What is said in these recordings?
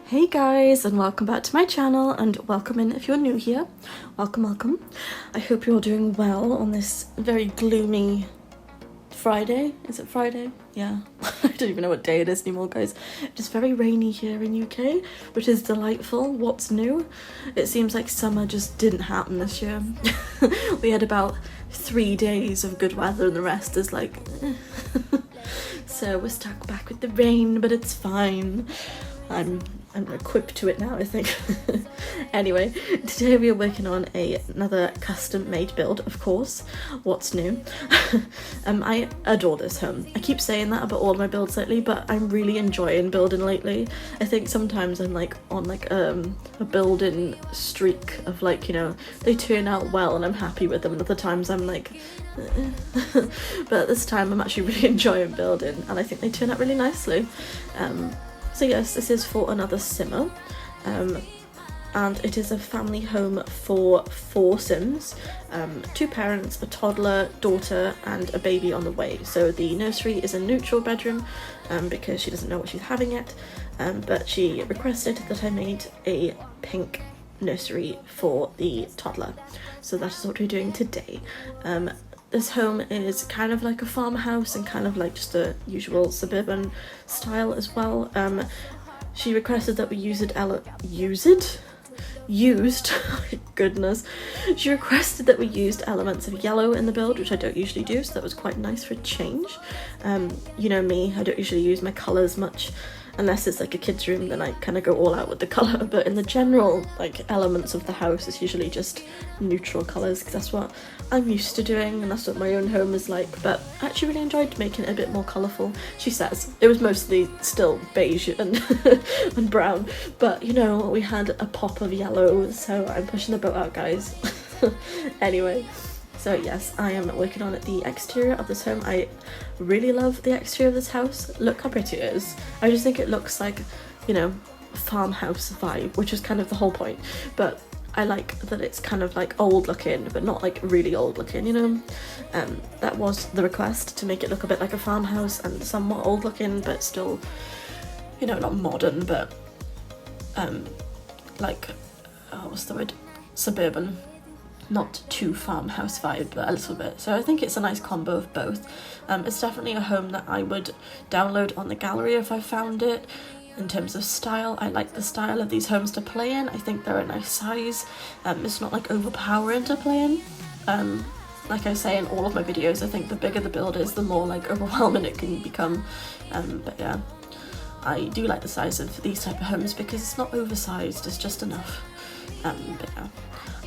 Hey guys, and welcome back to my channel, and welcome in if you're new here. Welcome. I hope you're doing well on this very gloomy Friday. Is it Friday? Yeah. I don't even know what day it is anymore, guys. It's very rainy here in UK, which is delightful. What's new? It seems like summer just didn't happen this year. We had about 3 days of good weather and the rest is like so we're stuck back with the rain, but it's fine. I'm equipped to it now, I think. Anyway, today we are working on another custom made build, of course. What's new? I adore this home. I keep saying that about all of my builds lately, but I'm really enjoying building lately. I think sometimes I'm like on like a building streak of like, you know, they turn out well and I'm happy with them, and other times I'm like but this time I'm actually really enjoying building and I think they turn out really nicely. So yes, this is for another simmer, and it is a family home for 4 Sims, 2 parents, a toddler, daughter and a baby on the way. So the nursery is a neutral bedroom because she doesn't know what she's having yet, but she requested that I made a pink nursery for the toddler. So that is what we're doing today. This home is kind of like a farmhouse and kind of like just a usual suburban style as well. She requested that we goodness. She requested that we used elements of yellow in the build, which I don't usually do, so that was quite nice for a change. You know me, I don't usually use my colours much. Unless it's like a kid's room, then I kind of go all out with the colour, but in the general like elements of the house, it's usually just neutral colours because that's what I'm used to doing and that's what my own home is like. But I actually really enjoyed making it a bit more colourful. She says it was mostly still beige and and brown, but you know, we had a pop of yellow, so I'm pushing the boat out, guys. Anyway, so yes, I am working on the exterior of this home. I really love the exterior of this house. Look how pretty it is. I just think it looks like, you know, farmhouse vibe, which is kind of the whole point. But I like that it's kind of like old looking, but not like really old looking, you know. That was the request, to make it look a bit like a farmhouse and somewhat old looking, but still, you know, not modern, but like, what's the word? Suburban. Not too farmhouse vibe, but a little bit. So I think it's a nice combo of both. It's definitely a home that I would download on the gallery if I found it. In terms of style, I like the style of these homes to play in. I think they're a nice size. It's not like overpowering to play in. Like I say in all of my videos, I think the bigger the build is, the more like overwhelming it can become. But yeah, I do like the size of these type of homes because it's not oversized, it's just enough. But yeah,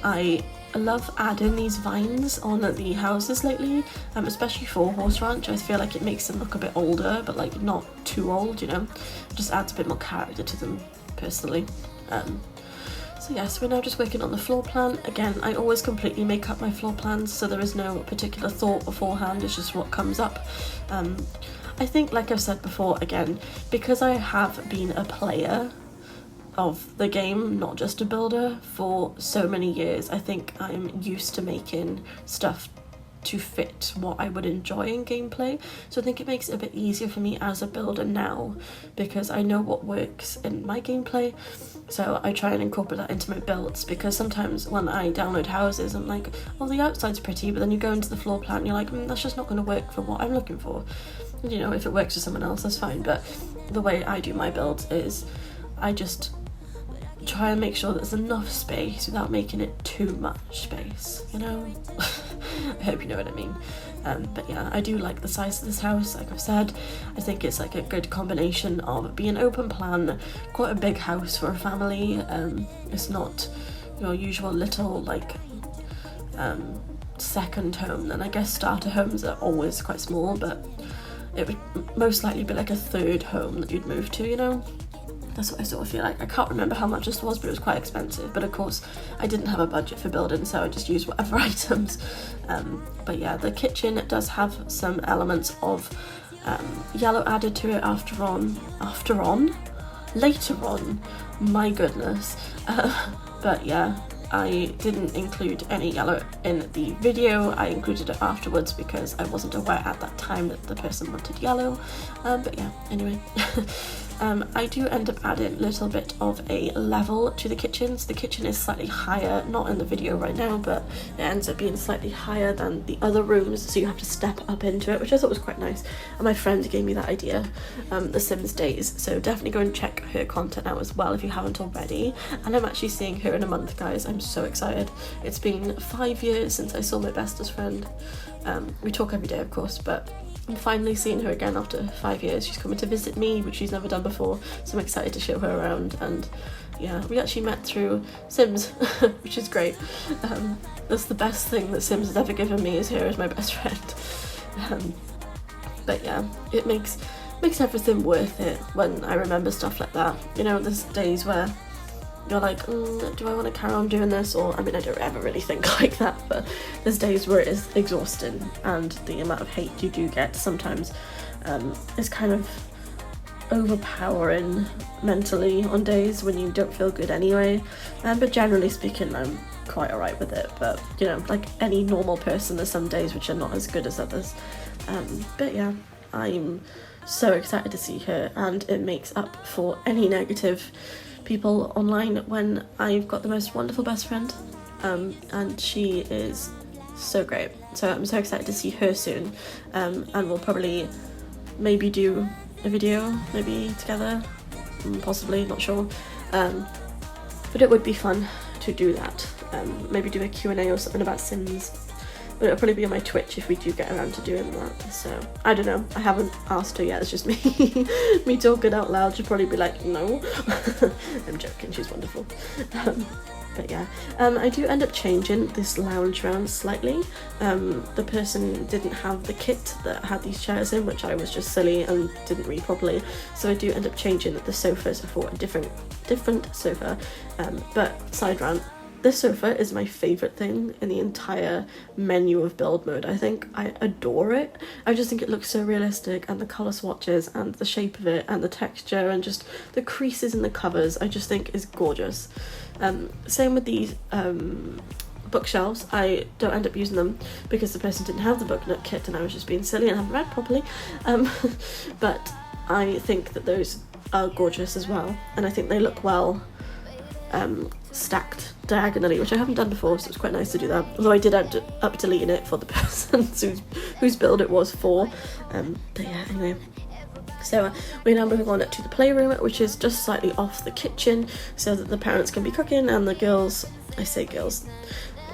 I love adding these vines on the houses lately, especially for horse ranch. I feel like it makes them look a bit older, but like not too old, you know. It just adds a bit more character to them, personally. So yes, we're now just working on the floor plan. Again, I always completely make up my floor plans, so there is no particular thought beforehand, it's just what comes up. I think, like I've said before, again, because I have been a player of the game, not just a builder, for so many years, I think I'm used to making stuff to fit what I would enjoy in gameplay. So I think it makes it a bit easier for me as a builder now because I know what works in my gameplay. So I try and incorporate that into my builds, because sometimes when I download houses I'm like, oh, the outside's pretty, but then you go into the floor plan and you're like, that's just not going to work for what I'm looking for. You know, if it works for someone else, that's fine, but the way I do my builds is I just try and make sure there's enough space without making it too much space, you know. I hope you know what I mean. But yeah, I do like the size of this house. Like I've said, I think it's like a good combination of being open plan, quite a big house for a family. It's not your usual little like second home. Then I guess starter homes are always quite small, but it would most likely be like a third home that you'd move to, you know. That's what I sort of feel like. I can't remember how much this was, but it was quite expensive. But of course, I didn't have a budget for building, so I just used whatever items. But yeah, the kitchen does have some elements of yellow added to it later on. My goodness. But yeah, I didn't include any yellow in the video. I included it afterwards because I wasn't aware at that time that the person wanted yellow. But yeah, anyway. I do end up adding a little bit of a level to the kitchen. So the kitchen is slightly higher, not in the video right now, but it ends up being slightly higher than the other rooms, so you have to step up into it, which I thought was quite nice. And my friend gave me that idea, The Sims Days, so definitely go and check her content out as well if you haven't already. And I'm actually seeing her in a month, guys. I'm so excited. It's been 5 years since I saw my bestest friend. We talk every day, of course, but I'm finally seeing her again after 5 years. She's coming to visit me, which she's never done before, so I'm excited to show her around. And yeah, we actually met through Sims, which is great. That's the best thing that Sims has ever given me, is her as my best friend. But yeah, it makes everything worth it when I remember stuff like that. You know, there's days where you're like, do I want to carry on doing this? Or, I mean, I don't ever really think like that, but there's days where it is exhausting, and the amount of hate you do get sometimes is kind of overpowering mentally on days when you don't feel good anyway. But generally speaking, I'm quite alright with it. But, you know, like any normal person, there's some days which are not as good as others. But yeah, I'm so excited to see her, and it makes up for any negative people online when I've got the most wonderful best friend, and she is so great. So I'm so excited to see her soon, and we'll probably maybe do a video maybe together, possibly, not sure, but it would be fun to do that. Maybe do a Q&A or something about Sims, but it'll probably be on my Twitch if we do get around to doing that. So I don't know, I haven't asked her yet. It's just me talking out loud. She'll probably be like, no. I'm joking, she's wonderful. But yeah, I do end up changing this lounge round slightly. The person didn't have the kit that had these chairs in, which I was just silly and didn't read properly, so I do end up changing the sofas for a different sofa. But side rant, this sofa is my favourite thing in the entire menu of build mode. I think I adore it. I just think it looks so realistic, and the colour swatches and the shape of it and the texture and just the creases in the covers I just think is gorgeous. Same with these bookshelves. I don't end up using them because the person didn't have the book nut kit and I was just being silly and haven't read properly. But I think that those are gorgeous as well, and I think they look well stacked diagonally, which I haven't done before, so it's quite nice to do that, although I did end up deleting it for the person whose build it was for. But yeah, anyway, so we're now moving on to the playroom, which is just slightly off the kitchen so that the parents can be cooking, and the girls, I say girls,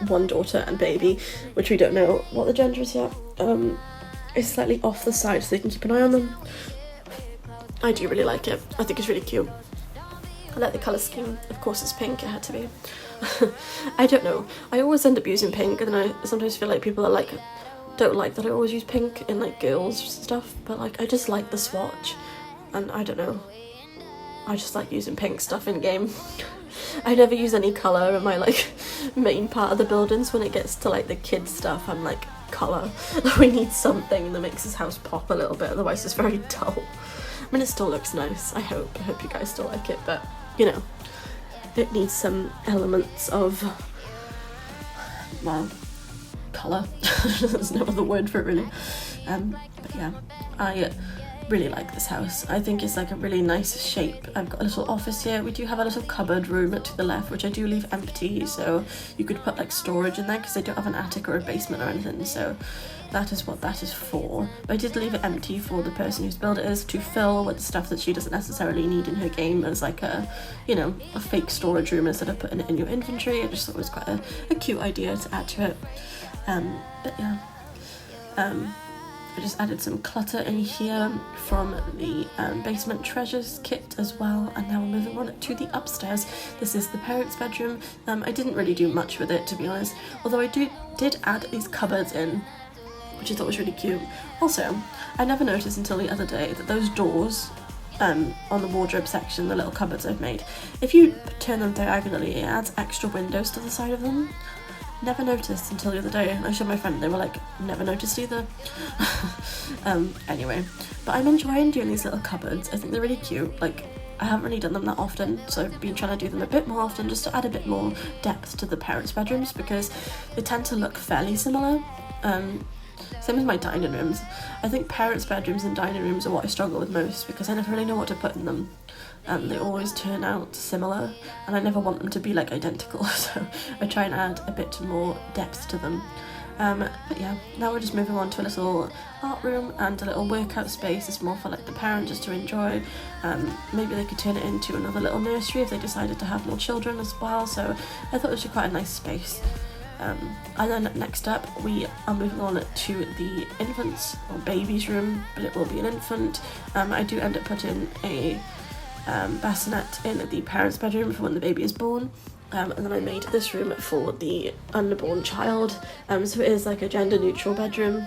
one daughter and baby, which we don't know what the gender is yet, is slightly off the side so they can keep an eye on them. I do really like it. I think it's really cute. I like the colour scheme. Of course it's pink, it had to be. I don't know, I always end up using pink, and then I sometimes feel like people are like, don't like that I always use pink in like girls stuff, but like I just like the swatch, and I don't know, I just like using pink stuff in game. I never use any colour in my like main part of the buildings. When it gets to like the kids stuff, I'm like, colour. We need something that makes this house pop a little bit, otherwise it's very dull. I mean, it still looks nice, I hope you guys still like it, but you know, it needs some elements of, well, colour. There's no other word for it really. But yeah, I really like this house. I think it's like a really nice shape. I've got a little office here. We do have a little cupboard room to the left, which I do leave empty, so you could put like storage in there because they don't have an attic or a basement or anything, so that is what that is for. But I did leave it empty for the person whose build it is to fill with stuff that she doesn't necessarily need in her game as like a, you know, a fake storage room instead of putting it in your inventory. I just thought it was quite a cute idea to add to it. But yeah, I just added some clutter in here from the basement treasures kit as well, and now we're moving on to the upstairs. This is the parents' bedroom. I didn't really do much with it, to be honest, although I did add these cupboards in, which I thought was really cute. Also, I never noticed until the other day that those doors on the wardrobe section, the little cupboards I've made, if you turn them diagonally, it adds extra windows to the side of them. Never noticed until the other day. I showed my friend, they were like, never noticed either. Anyway, but I'm enjoying doing these little cupboards. I think they're really cute. Like, I haven't really done them that often, so I've been trying to do them a bit more often just to add a bit more depth to the parents' bedrooms, because they tend to look fairly similar. Same as my dining rooms. I think parents' bedrooms and dining rooms are what I struggle with most because I never really know what to put in them. They always turn out similar and I never want them to be like identical, so I try and add a bit more depth to them. But yeah, now we're just moving on to a little art room and a little workout space. It's more for like the parent just to enjoy. Maybe they could turn it into another little nursery if they decided to have more children as well, so I thought it was quite a nice space. And then next up we are moving on to the infants or babies room, but it will be an infant. I do end up putting a bassinet in the parents' bedroom for when the baby is born. And then I made this room for the unborn child, so it is like a gender neutral bedroom.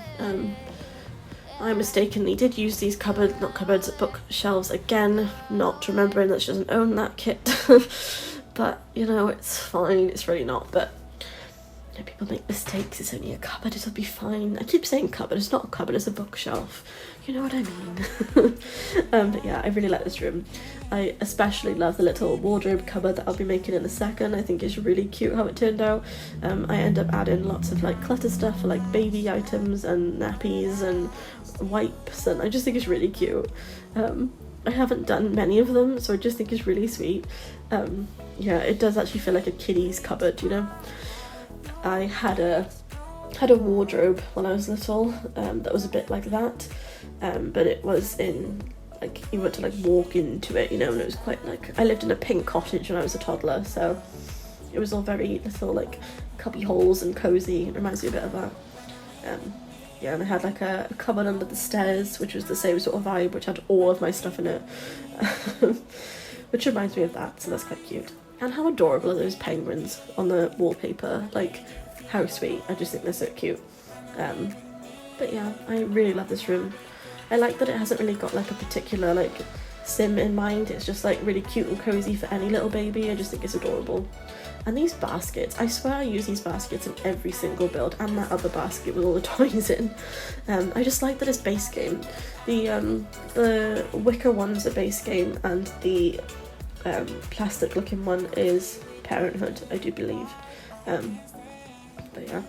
I mistakenly did use these bookshelves again, not remembering that she doesn't own that kit. But you know, it's fine, it's really not, but you know, people make mistakes, it's only a cupboard, it'll be fine. I keep saying cupboard, it's not a cupboard, it's a bookshelf. You know what I mean. But yeah, I really like this room. I especially love the little wardrobe cupboard that I'll be making in a second. I think it's really cute how it turned out. I end up adding lots of like clutter stuff for like baby items and nappies and wipes, and I just think it's really cute. I haven't done many of them, so I just think it's really sweet. Yeah, it does actually feel like a kiddie's cupboard, you know. I had a wardrobe when I was little that was a bit like that, but it was in like you were to like walk into it, you know, and it was quite like, I lived in a pink cottage when I was a toddler, so it was all very little like cubby holes and cozy. It reminds me a bit of that. Yeah, and I had like a cupboard under the stairs, which was the same sort of vibe, which had all of my stuff in it, which reminds me of that, so that's quite cute. And how adorable are those penguins on the wallpaper? Like, how sweet. I just think they're so cute. But yeah, I really love this room. I like that it hasn't really got like a particular like sim in mind. It's just like really cute and cozy for any little baby. I just think it's adorable. And these baskets, I swear I use these baskets in every single build, and that other basket with all the toys in. I just like that it's base game. The wicker one's a base game, and the plastic looking one is Parenthood, I do believe. But yeah,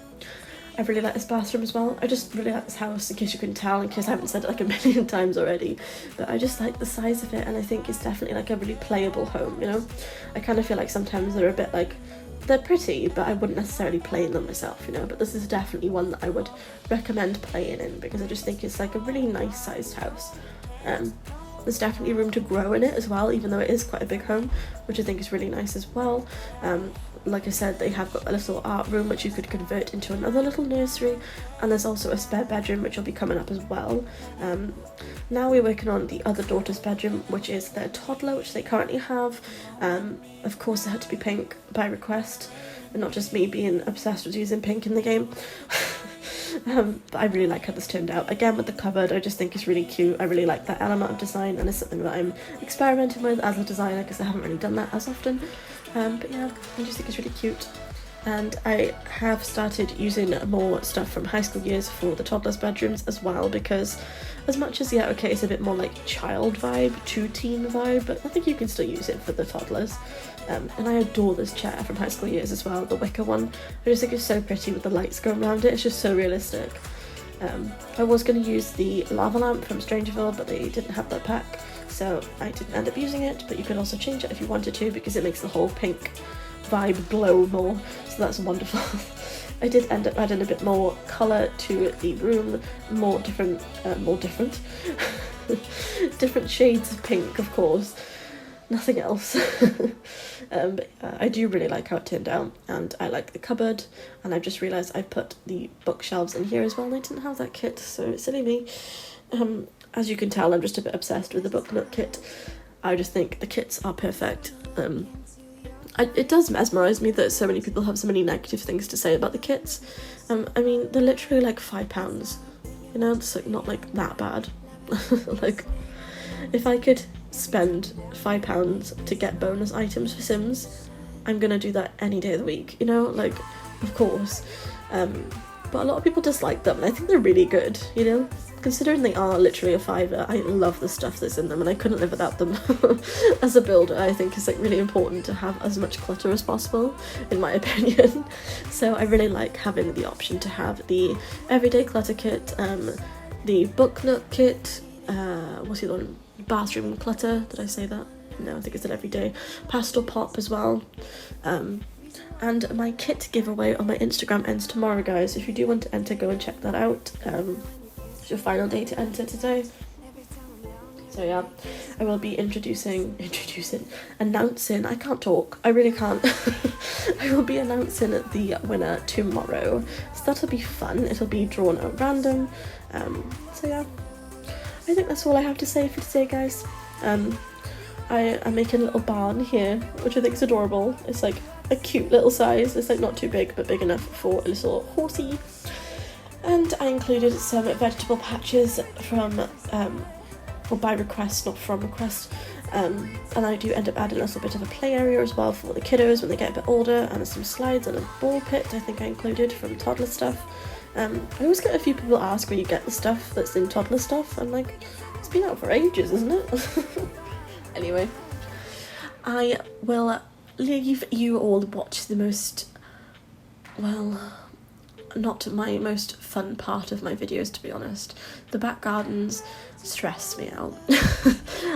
I really like this bathroom as well. I just really like this house, in case you couldn't tell, in case I haven't said it like a million times already. But I just like the size of it, and I think it's definitely like a really playable home, you know? I kind of feel like sometimes they're a bit like, they're pretty, but I wouldn't necessarily play in them myself, you know? But this is definitely one that I would recommend playing in, because I just think it's like a really nice sized house. There's definitely room to grow in it as well, even though it is quite a big home, which I think is really nice as well. Like I said, they have got a little art room which you could convert into another little nursery, and there's also a spare bedroom which will be coming up as well. Now we're working on the other daughter's bedroom, which is their toddler, which they currently have. Of course it had to be pink by request, and not just me being obsessed with using pink in the game. But I really like how this turned out. Again, with the cupboard, I just think it's really cute. I really like that element of design, and it's something that I'm experimenting with as a designer, because I haven't really done that as often. But yeah, I just think it's really cute. And I have started using more stuff from high school years for the toddlers' bedrooms as well, because as much as, yeah, okay, it's a bit more like child vibe to teen vibe, but I think you can still use it for the toddlers. And I adore this chair from high school years as well, the wicker one. I just think it's so pretty with the lights going around it. It's just so realistic. I was going to use the lava lamp from Strangerville, but they didn't have that pack, so I didn't end up using it. But you could also change it if you wanted to, because it makes the whole pink vibe glow more, so that's wonderful. I did end up adding a bit more colour to the room, different shades of pink, of course, nothing else. But I do really like how it turned out, and I like the cupboard, and I've just realised I put the bookshelves in here as well, and I didn't have that kit, so silly me. As you can tell, I'm just a bit obsessed with the book nook kit. I just think the kits are perfect. It does mesmerise me that so many people have so many negative things to say about the kits. I mean, they're literally like £5, you know, it's like not like that bad. Like, if I could spend £5 to get bonus items for Sims, I'm gonna do that any day of the week, you know, like, of course. But a lot of people dislike them, and I think they're really good, you know. considering they are literally a £5, I love the stuff that's in them and I couldn't live without them. As a builder, I think it's like really important to have as much clutter as possible, in my opinion. So I really like having the option to have the everyday clutter kit, the book nook kit, what's the other one? Bathroom clutter, did I say that? No, I think it's an everyday. Pastel pop as well. And my kit giveaway on my Instagram ends tomorrow, guys. If you do want to enter, go and check that out. It's your final day to enter today. So yeah, I will be announcing, I can't talk, I really can't. I will be announcing the winner tomorrow. So that'll be fun, it'll be drawn at random. So yeah, I think that's all I have to say for today, guys. I'm making a little barn here, which I think is adorable. It's like a cute little size. It's like not too big, but big enough for a little horsey. And I included some vegetable patches from, or by request, not from request. And I do end up adding a little bit of a play area as well for the kiddos when they get a bit older, and some slides and a ball pit I think I included from toddler stuff. I always get a few people ask where you get the stuff that's in toddler stuff. I'm like, it's been out for ages, isn't it? Anyway, I will leave you all to watch the most, well, not my most fun part of my videos, to be honest. The back gardens stress me out.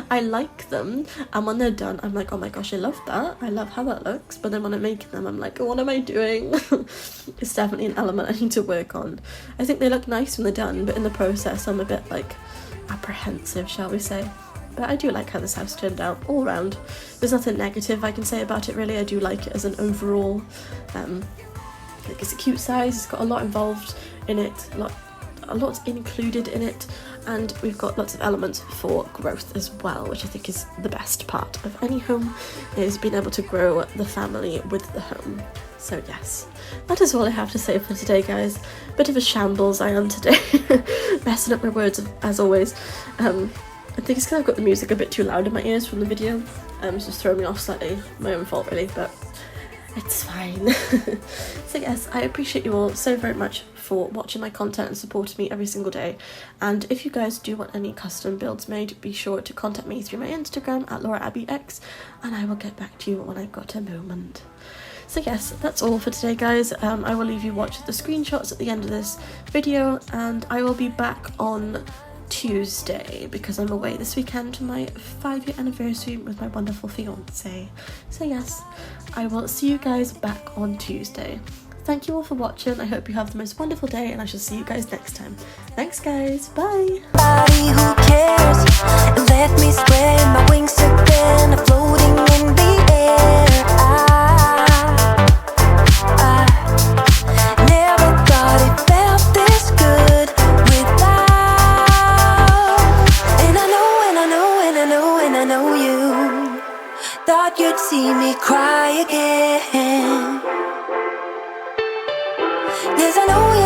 I like them, and when they're done I'm like, oh my gosh, I love that, I love how that looks, but then when I'm making them I'm like, what am I doing? It's definitely an element I need to work on. I think they look nice when they're done, but in the process I'm a bit like apprehensive, shall we say. But I do like how this house turned out all round. There's nothing negative I can say about it really. I do like it as an overall. Like, it's a cute size, it's got a lot involved in it, a lot's included in it, and we've got lots of elements for growth as well, which I think is the best part of any home, is being able to grow the family with the home. So yes, that is all I have to say for today, guys. Bit of a shambles I am today, messing up my words as always. I think it's because I've got the music a bit too loud in my ears from the video. It's just throwing me off slightly. My own fault really, but it's fine. So yes, I appreciate you all so very much for watching my content and supporting me every single day. And if you guys do want any custom builds made, be sure to contact me through my Instagram at LauraAbbeyX, and I will get back to you when I've got a moment. So yes, that's all for today, guys. I will leave you watch the screenshots at the end of this video, and I will be back on Tuesday because I'm away this weekend for my 5-year anniversary with my wonderful fiance. So yes, I will see you guys back on Tuesday. Thank you all for watching. I hope you have the most wonderful day, and I shall see you guys next time. Thanks guys, bye. Who cares? Let me spread my wings again, floating in the air. I never thought it felt this good without. And I know you thought you'd see me cry again. Yes, I know you